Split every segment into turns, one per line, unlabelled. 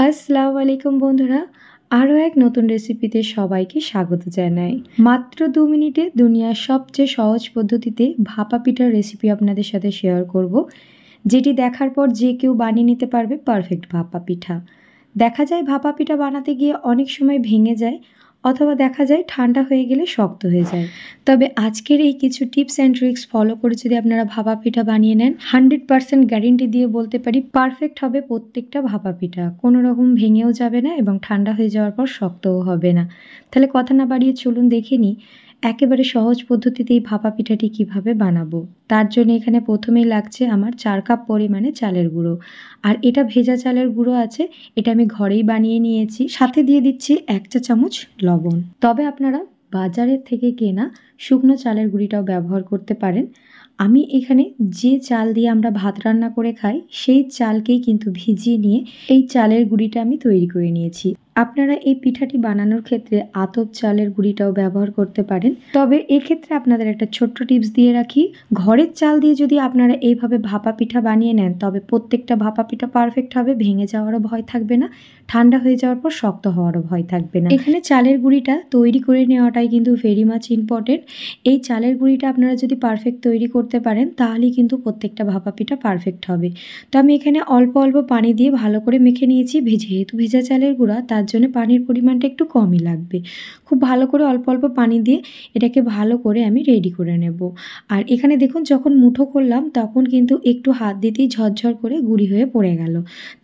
আসসালামু আলাইকুম বন্ধুরা। আরও এক নতুন রেসিপিতে সবাইকে স্বাগত জানাই। মাত্র ২ মিনিটে দুনিয়ার সবচেয়ে সহজ পদ্ধতিতে ভাপা পিঠার রেসিপি আপনাদের সাথে শেয়ার করব, যেটি দেখার পর যে কেউ বানিয়ে নিতে পারবে পারফেক্ট ভাপা পিঠা। দেখা যায় ভাপা পিঠা বানাতে গিয়ে অনেক সময় ভেঙে যায়, অথবা দেখা যায় ঠান্ডা হয়ে গেলে শক্ত হয়ে যায়। তবে আজকের এই কিছু টিপস অ্যান্ড ট্রিক্স ফলো করে যদি আপনারা ভাপা পিঠা বানিয়ে নেন, 100% গ্যারেন্টি দিয়ে বলতে পারি পারফেক্ট হবে প্রত্যেকটা ভাপা পিঠা। কোনো রকম ভেঙেও যাবে না এবং ঠান্ডা হয়ে যাওয়ার পর শক্তও হবে না। তাহলে কথা না বাড়িয়ে চলুন দেখে নিই একেবারে সহজ পদ্ধতিতে এই ভাপা পিঠাটি কীভাবে বানাবো। তার জন্য এখানে প্রথমেই লাগছে আমার 4 কাপ পরিমাণে চালের গুঁড়ো। আর এটা ভেজা চালের গুঁড়ো আছে, এটা আমি ঘরেই বানিয়ে নিয়েছি। সাথে দিয়ে দিচ্ছি 1 চা চামচ লবণ। তবে আপনারা বাজারের থেকে কেনা শুকনো চালের গুঁড়িটাও ব্যবহার করতে পারেন। আমি এখানে যে চাল দিয়ে আমরা ভাত রান্না করে খাই সেই চালকেই কিন্তু ভিজিয়ে নিয়ে এই চালের গুঁড়িটা আমি তৈরি করে নিয়েছি। আপনারা এই পিঠাটি বানানোর ক্ষেত্রে আতপ চালের গুঁড়িটাও ব্যবহার করতে পারেন। তবে এক্ষেত্রে আপনাদের একটা ছোট্ট টিপস দিয়ে রাখি, ঘরের চাল দিয়ে যদি আপনারা এইভাবে ভাপা পিঠা বানিয়ে নেন তবে প্রত্যেকটা ভাপা পিঠা পারফেক্ট হবে, ভেঙে যাওয়ারও ভয় থাকবে না, ঠান্ডা হয়ে যাওয়ার পর শক্ত হওয়ারও ভয় থাকবে না। এখানে চালের গুঁড়িটা তৈরি করে নেওয়াটাই কিন্তু ভেরি মাচ ইম্পর্টেন্ট। এই চালের গুঁড়িটা আপনারা যদি পারফেক্ট তৈরি করতে পারেন তাহলেই কিন্তু প্রত্যেকটা ভাপা পিঠা পারফেক্ট হবে। তো আমি এখানে অল্প অল্প পানি দিয়ে ভালো করে মেখে নিয়েছি। যেহেতু ভেজা চালের গুঁড়া তার জন্য পানির পরিমাণটা একটু কমই লাগবে। খুব ভালো করে অল্প অল্প পানি দিয়ে এটাকে ভালো করে আমি রেডি করে নেব। আর এখানে দেখুন যখন মুঠো করলাম তখন কিন্তু একটু হাত দিতেই ঝরঝর করে গুঁড়ি হয়ে পড়ে গেল।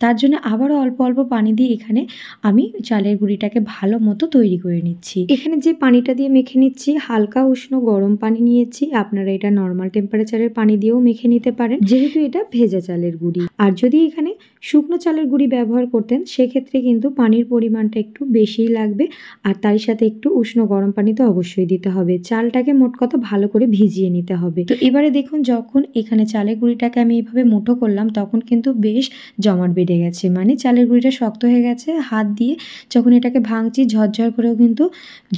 তার জন্য আবারও অল্প অল্প পানি দিয়ে এখানে আমি চালের গুঁড়িটাকে ভালো মতো তৈরি করে নিচ্ছি। এখানে যে পানিটা দিয়ে মেখে নিচ্ছি হালকা উষ্ণ গরম পানি নিয়েছি। আপনারা এটা নর্মাল টেম্পারেচারের পানি দিয়েও মেখে নিতে পারেন, যেহেতু এটা ভেজা চালের গুঁড়ি। আর যদি এখানে শুকনো চালের গুঁড়ি ব্যবহার করতেন সেক্ষেত্রে কিন্তু পানির পরিমাণটা একটু বেশিই লাগবে। আর তার সাথে একটু উষ্ণ গরম পানি তো অবশ্যই দিতে হবে। চালটাকে মোট কথা ভালো করে ভিজিয়ে নিতে হবে। তো এবারে দেখুন যখন এখানে চালের গুঁড়িটাকে আমি এইভাবে মুঠো করলাম তখন কিন্তু বেশ জমাট বেঁধে গেছে, মানে চালের গুঁড়িটা শক্ত হয়ে গেছে। হাত দিয়ে যখন এটাকে ভাঙছি ঝরঝর করেও কিন্তু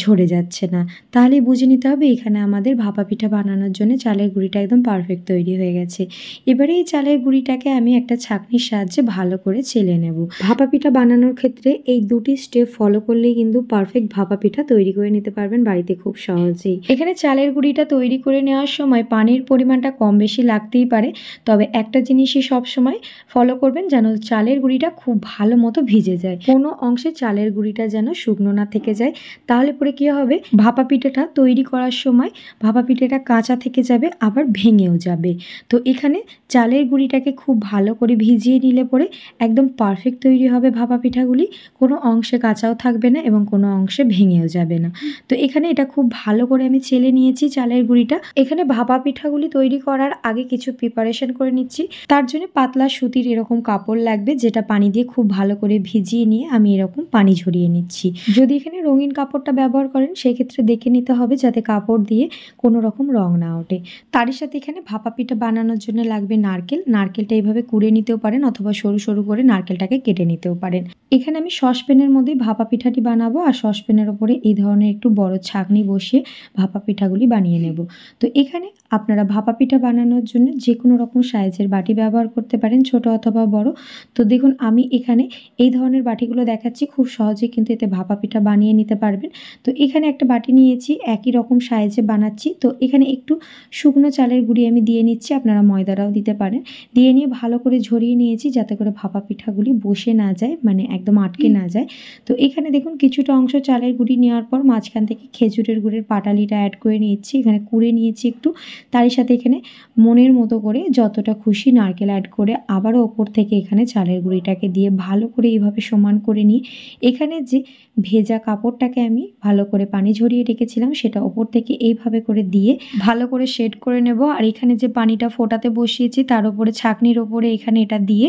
ঝরে যাচ্ছে না। তাহলেই বুঝে নিতে হবে এখানে আমাদের ভাপা পিঠা বানানোর জন্য চালের গুঁড়িটা একদম পারফেক্ট তৈরি হয়ে গেছে। এবারে এই চালের গুঁড়িটাকে আমি একটা ছাঁকনির সাহায্যে ভালো করে চেলে নেব। ভাপা পিঠা বানানোর ক্ষেত্রে এই দুটি স্টেপ ফলো করলেই কিন্তু পারফেক্ট ভাপা পিঠা তৈরি করে নিতে পারবেন বাড়িতে খুব সহজেই। এখানে চালের গুঁড়িটা তৈরি করে নেওয়ার সময় পানির পরিমাণটা কম বেশি লাগতেই পারে, তবে একটা জিনিসই সবসময় ফলো করবেন যেন চালের গুঁড়িটা খুব ভালো মতো ভিজে যায়। কোনো অংশে চালের গুঁড়িটা যেন শুকনো না থেকে যায়, তাহলে পরে কী হবে ভাপা পিঠাটা তৈরি করার সময় ভাপা পিঠাটা কাঁচা থেকে যাবে, আবার ভেঙেও যাবে। তো এখানে চালের গুঁড়িটাকে খুব ভালো করে ভিজিয়ে নিলে পরে একদম পারফেক্ট তৈরি হবে ভাপা পিঠাগুলি। কোনো অংশে কাঁচাও থাকবে না এবং কোনো অংশে ভেঙেও যাবে না। তো এখানে এটা খুব ভালো করে আমি চেলে নিয়েছি চালের গুঁড়িটা। এখানে ভাপা পিঠাগুলি তৈরি করার আগে কিছু প্রিপারেশন করে নিচ্ছি। তার জন্য পাতলা সুতির এরকম কাপড় লাগবে, যেটা পানি দিয়ে খুব ভালো করে ভিজিয়ে নিয়ে আমি এরকম পানি ঝরিয়ে নিচ্ছি। যদি এখানে রঙিন কাপড়টা ব্যবহার করেন সেক্ষেত্রে দেখে নিতে হবে যাতে কাপড় দিয়ে কোনো রকম রং না ওঠে। তারই সাথে এখানে ভাপা পিঠা বানানোর জন্য লাগবে নারকেল। নারকেলটা এইভাবে কুড়ে নিতেও পারেন অথবা সরু সরু করে নারকেলটাকে কেটে নিতেও পারেন। এখানে আমি সসপ্যানের মধ্যে ভাপা পিঠাটি বানাবো, আর সসপ্যানের ওপরে এই ধরনের একটু বড় ছাঁকনি বসিয়ে ভাপা পিঠাগুলি বানিয়ে নেব। তো এখানে আপনারা ভাপা পিঠা বানানোর জন্য যে কোনো রকম সাইজের বাটি ব্যবহার করতে পারেন, ছোট অথবা বড়। তো দেখুন আমি এখানে এই ধরনের বাটিগুলো দেখাচ্ছি, খুব সহজে কিন্তু এতে ভাপা পিঠা বানিয়ে নিতে পারবেন। তো এখানে একটা বাটি নিয়েছি, একই রকম সাইজে বানাচ্ছি। তো এখানে একটু শুকনো চালের গুঁড়ি আমি দিয়ে নিচ্ছি, আপনারা ময়দাটাও দিতে পারেন। দিয়ে নিয়ে ভালো করে ঝরিয়ে নিয়েছি যাতে করে ভাপা পিঠাগুলি বসে না যায়, মানে একদম আটকে না যায়। তো এখানে দেখুন কিছুটা অংশ চালের গুঁড়ি নেওয়ার পর মাঝখান থেকে খেজুরের গুড়ের পাটালিটা অ্যাড করে নিয়েছি। এখানে কুড়ে নিয়েছি একটু, তারই সাথে এখানে মনের মতো করে যতটা খুশি নারকেল অ্যাড করে আবারও ওপর থেকে এখানে চালের গুঁড়িটাকে দিয়ে ভালো করে এইভাবে সমান করে নিই। এখানে যে ভেজা কাপড়টাকে আমি ভালো করে পানি ঝরিয়ে রেখেছিলাম সেটা ওপর থেকে এইভাবে করে দিয়ে ভালো করে শেড করে নেব। আর এখানে যে পানিটা ফোটাতে বসিয়েছি তার উপরে ছাঁকনির ওপরে এখানে এটা দিয়ে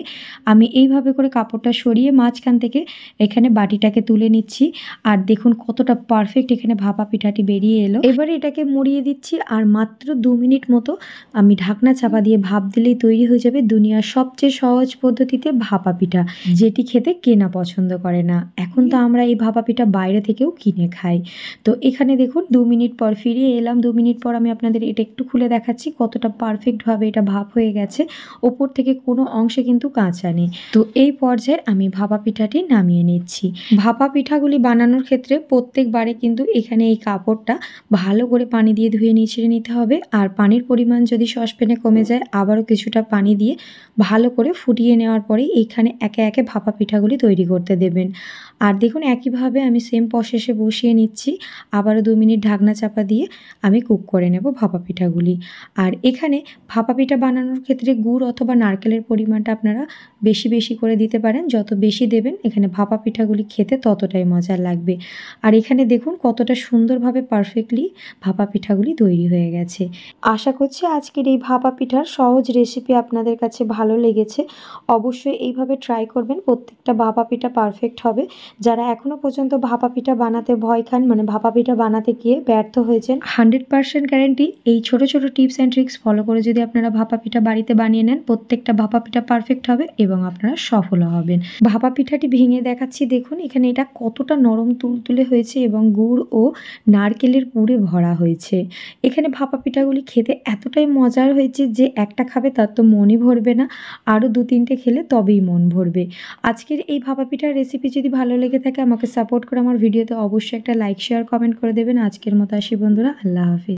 আমি এইভাবে করে কাপড়টা সরিয়ে মাঝখান থেকে এখানে এখানে বাটিটাকে তুলে নিচ্ছি। আর দেখুন কতটা পারফেক্ট এখানে ভাপা পিঠাটি বেরিয়ে এলো। এবারে এটাকে মুড়িয়ে দিচ্ছি আর মাত্র 2 মিনিট মতো আমি ঢাকনা চাপা দিয়ে ভাপ দিলেই তৈরি হয়ে যাবে দুনিয়ার সবচেয়ে সহজ পদ্ধতিতে ভাপা পিঠা, যেটি খেতে কে না পছন্দ করে না। এখন তো আমরা এই ভাপা পিঠা বাইরে থেকেও কিনে খাই। তো এখানে দেখুন 2 মিনিট পর ফিরে এলাম। 2 মিনিট পর আমি আপনাদের এটা একটু খুলে দেখাচ্ছি কতটা পারফেক্টভাবে এটা ভাপ হয়ে গেছে। ওপর থেকে কোনো অংশে কিন্তু কাঁচা নেই। তো এই পর্যায়ে আমি ভাপা পিঠাটি নামিয়ে নিচ্ছি। ভাপা পিঠাগুলি বানানোর ক্ষেত্রে প্রত্যেকবারে কিন্তু এখানে এই কাপড়টা ভালো করে পানি দিয়ে ধুয়ে নিচড়ে নিতে হবে। আর পানির পরিমাণ যদি সসপ্যানে কমে যায় আবারও কিছুটা পানি দিয়ে ভালো করে ফুটিয়ে নেওয়ার পরেই এইখানে একে একে ভাপা পিঠাগুলি তৈরি করতে দেবেন। আর দেখুন একইভাবে আমি সেম প্রসেসে বসিয়ে নিচ্ছি। আবারও 2 মিনিট ঢাকনা চাপা দিয়ে আমি কুক করে নেব ভাপা পিঠাগুলি। আর এখানে ভাপা পিঠা বানানোর ক্ষেত্রে গুড় অথবা নারকেলের পরিমাণটা আপনারা বেশি বেশি করে দিতে পারেন। যত বেশি দেবেন এখানে ভাপা পিঠাগুলি খেতে ততটাই মজার লাগবে। আর এখানে দেখুন কতটা সুন্দরভাবে পারফেক্টলি ভাপা পিঠাগুলি তৈরি হয়ে গেছে। আশা করছি আজকের এই ভাপা পিঠার সহজ রেসিপি আপনাদের কাছে ভালো লেগেছে। অবশ্যই এইভাবে ট্রাই করবেন, প্রত্যেকটা ভাপা পিঠা পারফেক্ট হবে। যারা এখনও পর্যন্ত ভাপা পিঠা বানাতে ভয় খান, মানে ভাপা পিঠা বানাতে গিয়ে ব্যর্থ হয়েছেন, 100% গ্যারেন্টি এই ছোট ছোট টিপস অ্যান্ড ট্রিক্স ফলো করে যদি আপনারা ভাপা পিঠা বাড়িতে বানিয়ে নেন, প্রত্যেকটা ভাপা পিঠা পারফেক্ট হবে এবং আপনারা সফলও হবেন। ভাপা পিঠাটি ভেঙে দেখাচ্ছি, দেখুন এখানে এটা কতটা নরম তুলতুলে হয়েছে এবং গুড় ও নারকেলের পুরে ভরা হয়েছে। এখানে ভাপা পিঠাগুলি খেতে এতটাই মজার হয়েছে যে একটা খাবে তার তো মনই ভরবে না, আরও 2-3টে খেলে তবেই মন ভরবে। আজকের এই ভাপা পিঠার রেসিপি যদি ভালো লেগে থাকে আমাকে সাপোর্ট করে আমার ভিডিওতে অবশ্যই একটা লাইক শেয়ার কমেন্ট করে দেবেন। আজকের মতো আসি বন্ধুরা, আল্লাহ হাফিজ।